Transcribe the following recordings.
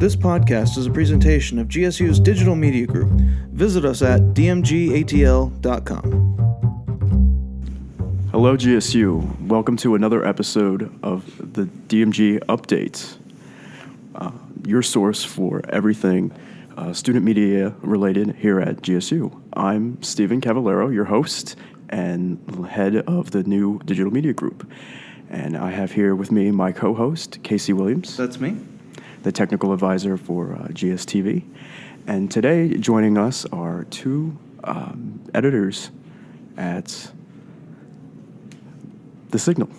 This podcast is a presentation of GSU's Digital Media Group. Visit us at dmgatl.com. Hello, GSU. Welcome to another episode of the DMG Update, your source for everything student media related here at GSU. I'm Stephen Cavallaro, your host and head of the new Digital Media Group. And I have here with me my co-host, Casey Williams. That's me. The technical advisor for GSTV. And today, joining us are two editors at The Signal.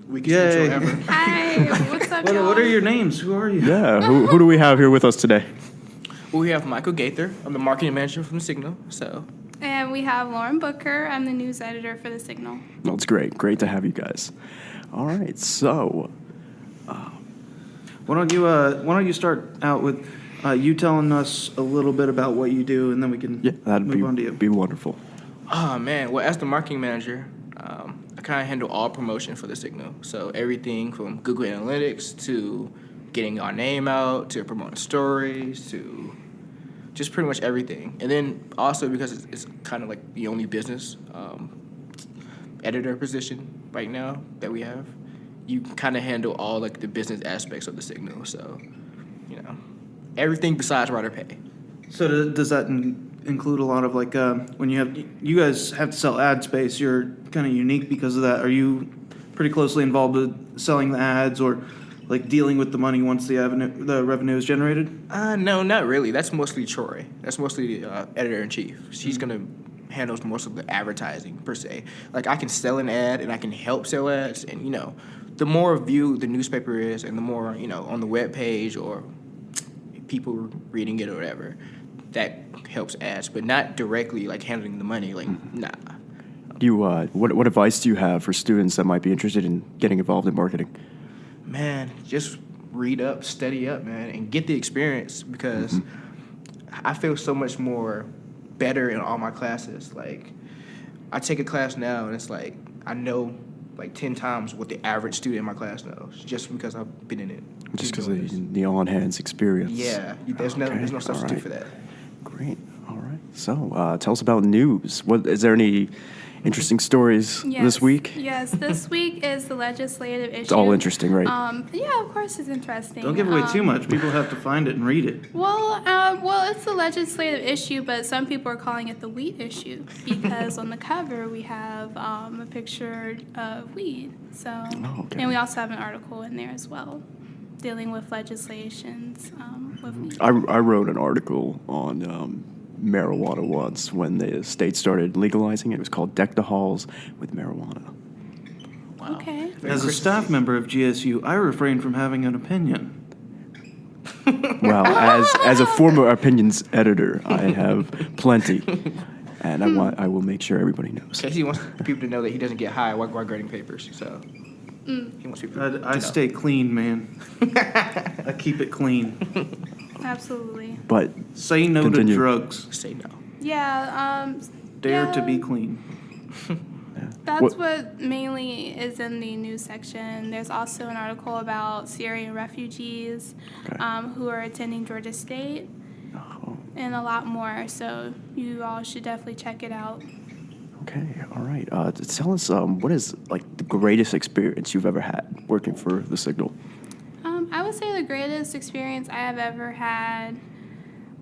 We can Hi, what's up, y'all? What are your names? Who are you? Yeah, who do we have here with us today? Well, we have Michael Gaither. I'm the marketing manager from The Signal. And we have Lauren Booker. I'm the news editor for The Signal. Well, it's great. Great to have you guys. All right, so... Why don't you start out with you telling us a little bit about what you do, and then we can that'd move on to you. Be wonderful. Oh, man. Well, as the marketing manager, I kind of handle all promotion for The Signal. So everything from Google Analytics to getting our name out to promoting stories to just pretty much everything. And then also because it's kind of like the only business editor position right now that we have, you kind of handle all like the business aspects of The Signal. So, everything besides writer pay. So does that include a lot of like when you guys have to sell ad space? You're kind of unique because of that. Are you pretty closely involved with selling the ads or like dealing with the money once the revenue is generated? No, not really. That's mostly Troy. That's mostly the editor-in-chief. She's going to handle most of the advertising, per se. Like, I can sell an ad, and I can help sell ads, and, the more viewed the newspaper is and the more, on the web page or people reading it or whatever, that helps ads, but not directly, like, handling the money. Like, nah. You, what advice do you have for students that might be interested in getting involved in marketing? Man, just read up, study up, man, and get the experience because I feel so much more better in all my classes. Like, I take a class now, and it's like I know like 10 times what the average student in my class knows just because I've been in it. Just because of the on-hands experience. Yeah, there's no substitute for that. Great. All right. So, tell us about news. Is there any interesting stories this week? Yes, this week is the legislative issue. It's all interesting, right? Yeah, of course it's interesting. Don't give away too much. People have to find it and read it. Well, it's the legislative issue, but some people are calling it the weed issue because on the cover we have a picture of weed. So, and we also have an article in there as well dealing with legislations with weed. I wrote an article on marijuana once when the state started legalizing it. It was called Deck the Halls with Marijuana. Wow. Okay. As a staff member of GSU, I refrain from having an opinion. Well, as a former opinions editor, I have plenty, and I will make sure everybody knows. Casey wants people to know that he doesn't get high while grading papers, so he wants people to I stay clean, man. I keep it clean. Absolutely. But say no continue. to drugs. say no. Yeah. Dare to be clean. That's what mainly is in the news section. There's also an article about Syrian refugees who are attending Georgia State and a lot more. So you all should definitely check it out. Okay, all right. Tell us what is like the greatest experience you've ever had working for The Signal? I would say the greatest experience I have ever had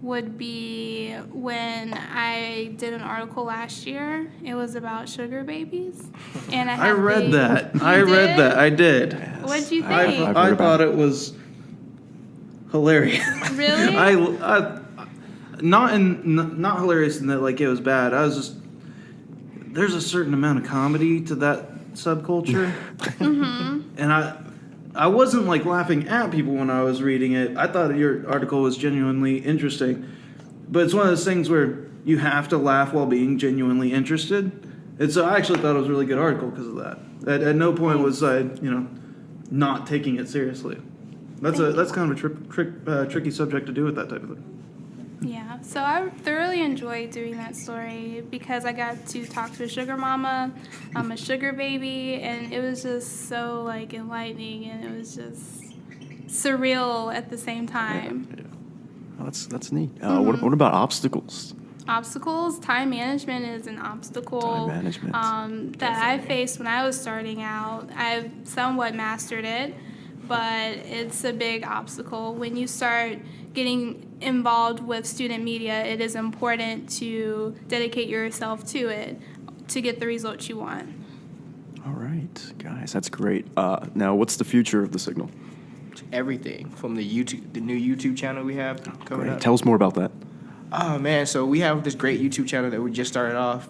would be when I did an article last year. It was about sugar babies, and I read that. I did. What'd you think? I thought it was hilarious. Really? I not hilarious in that like it was bad. I was just there's a certain amount of comedy to that subculture, and I wasn't like laughing at people when I was reading it. I thought your article was genuinely interesting. But it's one of those things where you have to laugh while being genuinely interested. And so I actually thought it was a really good article because of that. At no point was I, not taking it seriously. That's kind of a tricky subject to do with that type of thing. Yeah, so I thoroughly enjoyed doing that story because I got to talk to a sugar mama, a sugar baby, and it was just so, enlightening, and it was just surreal at the same time. Yeah. Oh, that's neat. What about obstacles? Obstacles, time management is an obstacle Time management. that I faced when I was starting out. I've somewhat mastered it, but it's a big obstacle. When you start getting involved with student media, it is important to dedicate yourself to it to get the results you want. All right, guys, that's great. Now, what's the future of the Signal? Everything from the new YouTube channel we have coming Great. up. Tell us more about that. Oh man, so we have this great YouTube channel that we just started off.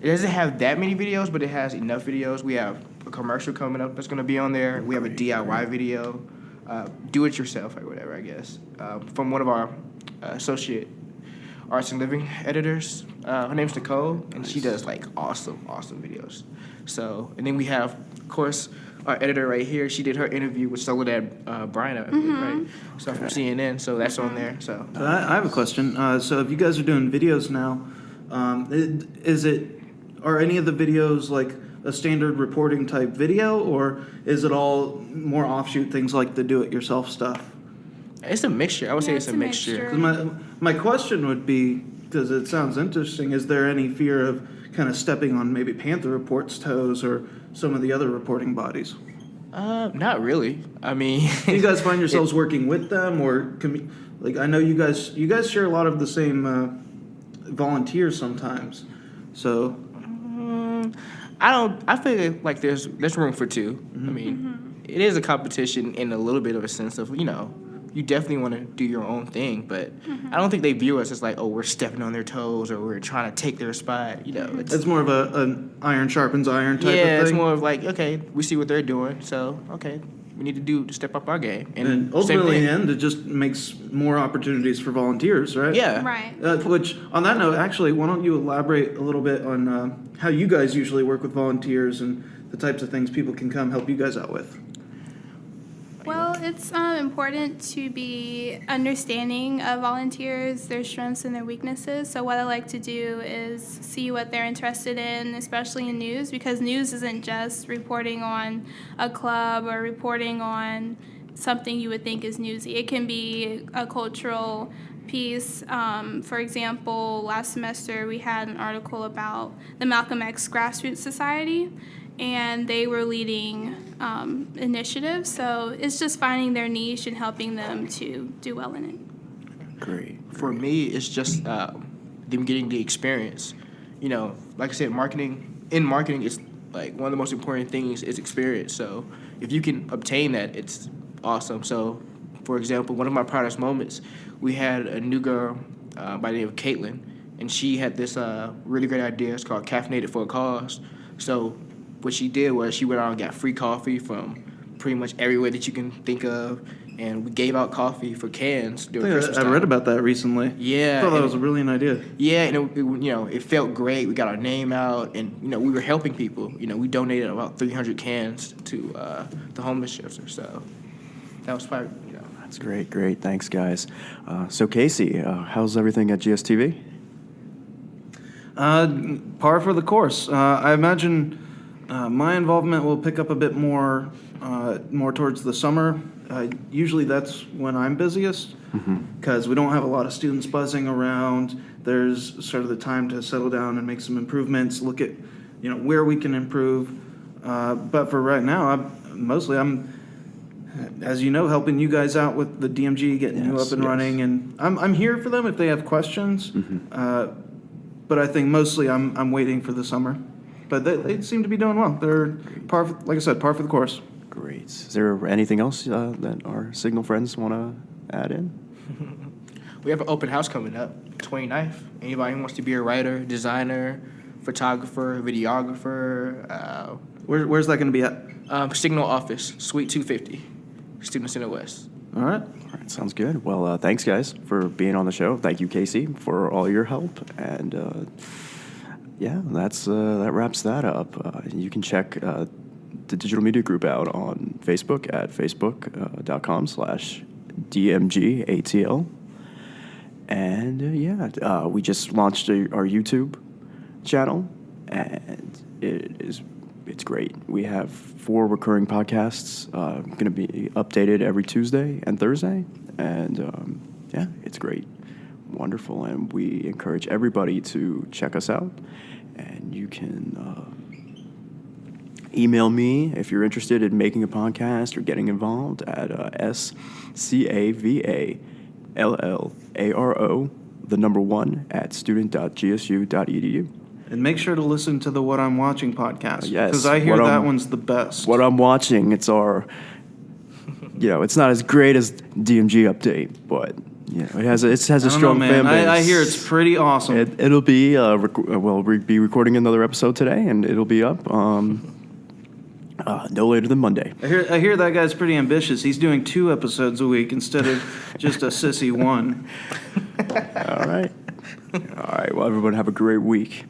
It doesn't have that many videos, but it has enough videos. We have a commercial coming up that's going to be on there. We have a DIY video, do it yourself or whatever, I guess, from one of our associate arts and living editors. Her name's Nicole, and she does like awesome videos. So, and then we have, of course, our editor right here. She did her interview with Soledad Bryant, I believe, right? So from CNN, so that's on there. So I have a question. So if you guys are doing videos now, are any of the videos like a standard reporting type video, or is it all more offshoot things like the do-it-yourself stuff? it's a mixture. I would say Yeah, it's a mixture. 'Cause my question would be, because it sounds interesting, is there any fear of kind of stepping on maybe Panther Report's toes or some of the other reporting bodies? Not really. I mean, Do you guys find yourselves working with them, or like I know you guys share a lot of the same volunteers sometimes, so I feel like there's room for two. I mean, it is a competition in a little bit of a sense of, you definitely want to do your own thing, but I don't think they view us as like, oh, we're stepping on their toes or we're trying to take their spot. it's more of an iron sharpens iron type of thing. Yeah, it's more of like, okay, we see what they're doing, so okay, we need to step up our game. And same ultimately, in thing. the end, it just makes more opportunities for volunteers, right? Yeah. Right. Which, on that note, actually, why don't you elaborate a little bit on how you guys usually work with volunteers and the types of things people can come help you guys out with? Well, it's important to be understanding of volunteers, their strengths and their weaknesses. So what I like to do is see what they're interested in, especially in news, because news isn't just reporting on a club or reporting on something you would think is newsy. It can be a cultural piece. For example, last semester we had an article about the Malcolm X Grassroots Society, and they were leading initiatives. So it's just finding their niche and helping them to do well in it. Great. For me, it's just them getting the experience. Like I said, marketing is like one of the most important things is experience. So if you can obtain that, it's awesome. So, for example, one of my proudest moments, we had a new girl by the name of Caitlin, and she had this really great idea. It's called Caffeinated for a Cause. So what she did was she went out and got free coffee from pretty much everywhere that you can think of, and we gave out coffee for cans during Christmas I time. read about that recently. Yeah, I thought that and- was a brilliant idea. Yeah, and it felt great. We got our name out, and we were helping people. We donated about 300 cans to the homeless shelter. So that was probably That's great. Thanks, guys. So, Casey, how's everything at GSTV? Par for the course. I imagine my involvement will pick up a bit more towards the summer. Usually that's when I'm busiest because we don't have a lot of students buzzing around. There's sort of the time to settle down and make some improvements, look at where we can improve. But for right now, I'm as you know, helping you guys out with the DMG, getting you up and running, and I'm here for them if they have questions. But I think mostly I'm waiting for the summer. But they seem to be doing well. They're like I said, par for the course. Great. Is there anything else that our Signal friends want to add in? We have an open house coming up, 29th. Anybody who wants to be a writer, designer, photographer, videographer. Where's that going to be at? Signal office, Suite 250, Student Center West. All right. All right, sounds good. Well, thanks, guys, for being on the show. Thank you, Casey, for all your help. And, that wraps that up. You can check the Digital Media Group out on Facebook at facebook.com/DMGATL. And, we just launched our YouTube channel, and it is it's great. We have 4 recurring podcasts going to be updated every Tuesday and Thursday, and yeah, it's great, wonderful, and we encourage everybody to check us out. And you can email me if you're interested in making a podcast or getting involved at SCAVALLARO, the number 1 at student.gsu.edu. And make sure to listen to the What I'm Watching podcast. Yes, Because I hear that one's the best. What I'm watching, it's our, it's not as great as DMG update, but it has a strong fan base. I hear it's pretty awesome. It'll be we'll be recording another episode today, and it'll be up no later than Monday. I hear that guy's pretty ambitious. He's doing 2 episodes a week instead of just a sissy one. All right. Well, everyone have a great week.